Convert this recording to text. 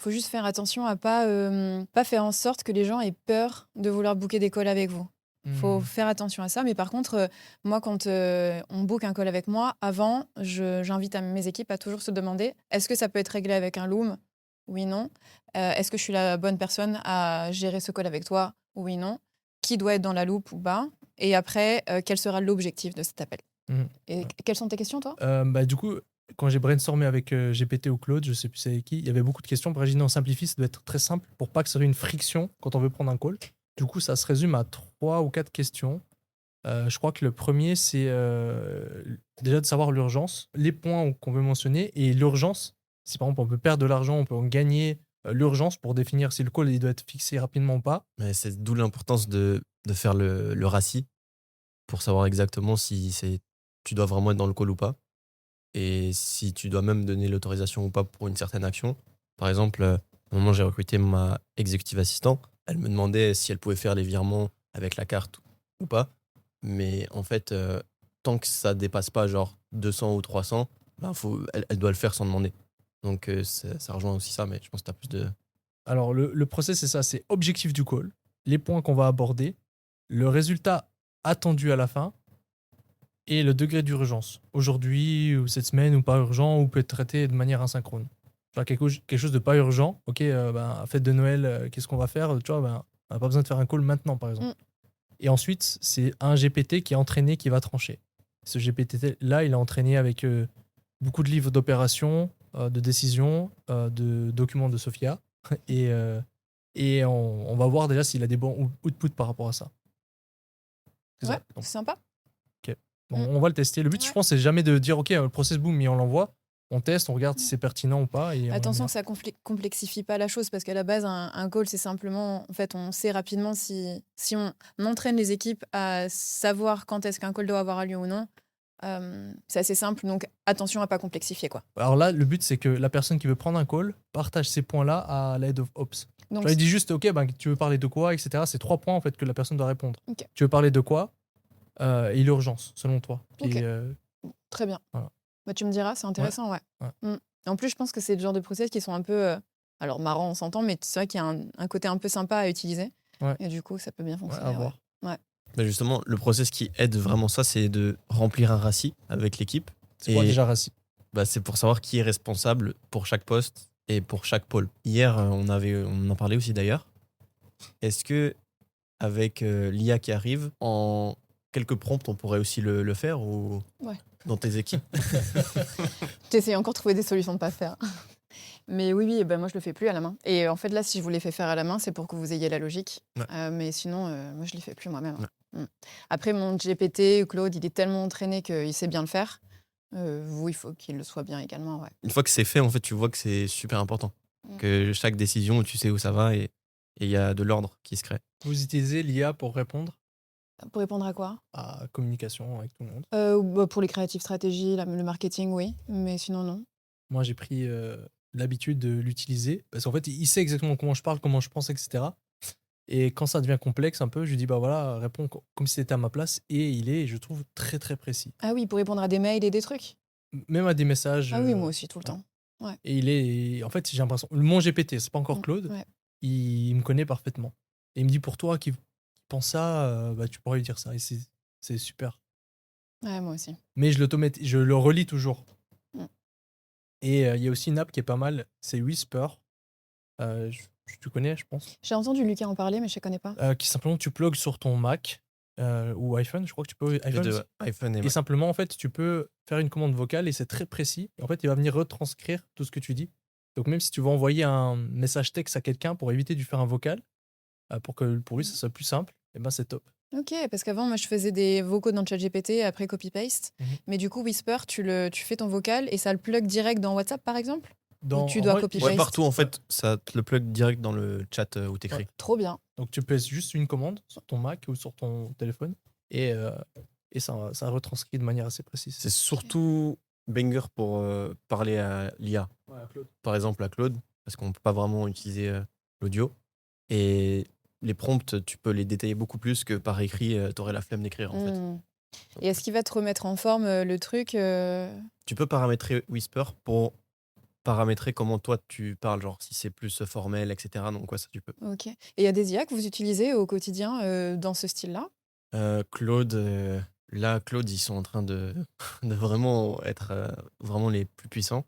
Faut juste faire attention à pas faire en sorte que les gens aient peur de vouloir booker des calls avec vous. Faut Mmh. faire attention à ça. Mais par contre, moi, quand on book un call avec moi, avant, j'invite à mes équipes à toujours se demander est-ce que ça peut être réglé avec un Loom? Oui, non. Est-ce que je suis la bonne personne à gérer ce call avec toi? Oui, non. Qui doit être dans la loupe ou pas? Et après, quel sera l'objectif de cet appel? Mmh. Et quelles sont tes questions, toi? Bah, du coup, quand j'ai brainstormé avec GPT ou Claude, je sais plus c'est avec qui, il y avait beaucoup de questions. Après, j'ai dit, on simplifie, ça doit être très simple pour pas que ça soit une friction quand on veut prendre un call. Du coup, ça se résume à 3 ou 4 questions. Je crois que le premier, c'est déjà de savoir l'urgence, les points qu'on veut mentionner et l'urgence. Si par exemple on peut perdre de l'argent, on peut en gagner, l'urgence pour définir si le call il doit être fixé rapidement ou pas. Mais c'est d'où l'importance de faire le RACI pour savoir exactement si tu dois vraiment être dans le call ou pas. Et si tu dois même donner l'autorisation ou pas pour une certaine action. Par exemple, au moment où j'ai recruté ma executive assistant, elle me demandait si elle pouvait faire les virements avec la carte ou pas. Mais en fait, tant que ça dépasse pas genre 200 ou 300, ben elle doit le faire sans demander. Donc ça rejoint aussi ça, mais je pense que tu as plus de... Alors le process c'est ça, c'est objectif du call, les points qu'on va aborder, le résultat attendu à la fin et le degré d'urgence. Aujourd'hui ou cette semaine ou pas urgent ou peut être traité de manière asynchrone. Genre quelque chose de pas urgent, ok, ben, fête de Noël, qu'est-ce qu'on va faire? Tu vois, ben, on n'a pas besoin de faire un call maintenant par exemple. Mm. Et ensuite, c'est un GPT qui est entraîné qui va trancher. Ce GPT-là, il est entraîné avec beaucoup de livres d'opérations, de décisions, de documents de Sophia. Et, euh, et on va voir déjà s'il a des bons outputs par rapport à ça. C'est Ouais, ça. Donc, c'est sympa. ok. Bon, Mm. on va le tester. Le but, je Ouais. pense, c'est jamais de dire, OK, le process boom, et on l'envoie. On teste, on regarde si c'est pertinent ou pas. Et on Attention améliore. que ça complexifie pas la chose parce qu'à la base, un call, c'est simplement, en fait, on sait rapidement si on entraîne les équipes à savoir quand est-ce qu'un call doit avoir lieu ou non. C'est assez simple, donc attention à pas complexifier, quoi. Alors là, le but, c'est que la personne qui veut prendre un call partage ces points-là à la head of ops. Donc, Genre, il dit juste, OK, ben, tu veux parler de quoi, etc. C'est 3 points en fait que la personne doit répondre. ok, Tu veux parler de quoi et l'urgence, selon toi. Puis, ok, très bien. voilà. Bah, tu me diras, c'est Ouais, intéressant, ouais. ouais. Mm. Et en plus, je pense que c'est le genre de process qui sont un peu, alors marrant, on s'entend, mais c'est vrai qu'il y a un côté un peu sympa à utiliser. Ouais. Et du coup, ça peut bien Ouais, fonctionner. à Ouais. voir. Ouais. Mais justement, le process qui aide vraiment ça, c'est de remplir un RACI avec l'équipe. C'est quoi Et déjà, Rassi? bah, c'est pour savoir qui est responsable pour chaque poste et pour chaque pôle. Hier, on en parlait aussi d'ailleurs. Est-ce que avec l'IA qui arrive, en quelques prompts, on pourrait aussi le faire ou Ouais. dans tes équipes? J'essaie encore de trouver des solutions de pas faire. Mais oui, oui, ben moi je le fais plus à la main. Et en fait là, si je vous les fais faire à la main, c'est pour que vous ayez la logique. Ouais. Mais sinon, moi je les fais plus moi-même. Ouais. Mm. Après, mon GPT ou Claude, il est tellement entraîné qu'il sait bien le faire. Vous, il faut qu'il le soit bien également, ouais. Une fois que c'est fait, en fait, tu vois que c'est super important. Mm. Que chaque décision, tu sais où ça va et il y a de l'ordre qui se crée. Vous utilisez l'IA pour répondre Pour répondre à quoi? à communication avec tout le monde. Bah, pour les créatives stratégies, le marketing, oui. Mais sinon, non. Moi, j'ai pris l'habitude de l'utiliser parce qu'en fait, il sait exactement comment je parle, comment je pense, etc. Et quand ça devient complexe un peu, je lui dis, bah voilà, réponds comme si c'était à ma place. Et il est, je trouve, très très précis. Ah oui, pour répondre à des mails et des trucs? Même à des messages. Ah oui, moi aussi, tout le Voilà. temps. Ouais. Et il est. En fait, j'ai l'impression. Mon GPT, c'est pas encore Claude, Ouais. il me connaît parfaitement. Et il me dit, pour toi qui pense ça, bah, tu pourrais lui dire ça. Et c'est super. Ouais, moi aussi. Mais je le relis toujours. Mm. Et il y a aussi une app qui est pas mal, c'est Whisper. Tu connais, je pense. J'ai entendu Lucas en parler, mais je ne connais pas. Qui simplement tu plugs sur ton Mac ou iPhone, je crois que tu peux iPhone. De iPhone et Et Mac. simplement, en fait, tu peux faire une commande vocale et c'est très précis. Et en fait, il va venir retranscrire tout ce que tu dis. Donc, même si tu veux envoyer un message texte à quelqu'un pour éviter de lui faire un vocal, pour que pour lui, ça soit plus simple, et ben c'est top. Ok, parce qu'avant, moi, je faisais des vocaux dans ChatGPT, après copy-paste. Mhm. Mais du coup, Whisper, tu fais ton vocal et ça le plug direct dans WhatsApp, par exemple? Ou tu En dois vrai, copy-paste? Ouais, partout, en fait, ça te le plug direct dans le chat où t'écris. Trop bien. donc, tu pèses juste une commande sur ton Mac ou sur ton téléphone et ça retranscrit de manière assez précise. C'est surtout banger pour parler à l'IA. Ouais, Claude. Par exemple, à Claude, parce qu'on peut pas vraiment utiliser l'audio. Et les prompts, tu peux les détailler beaucoup plus que par écrit, t'aurais la flemme d'écrire, en fait. Hmm. Et est-ce qu'il va te remettre en forme le truc Tu peux paramétrer Whisper pour paramétrer comment toi tu parles, genre si c'est plus formel, etc. Donc, ouais, ça, tu peux. Ok. Et il y a des IA que vous utilisez au quotidien dans ce style-là? Claude, là, Claude, ils sont en train de, de vraiment être vraiment les plus puissants.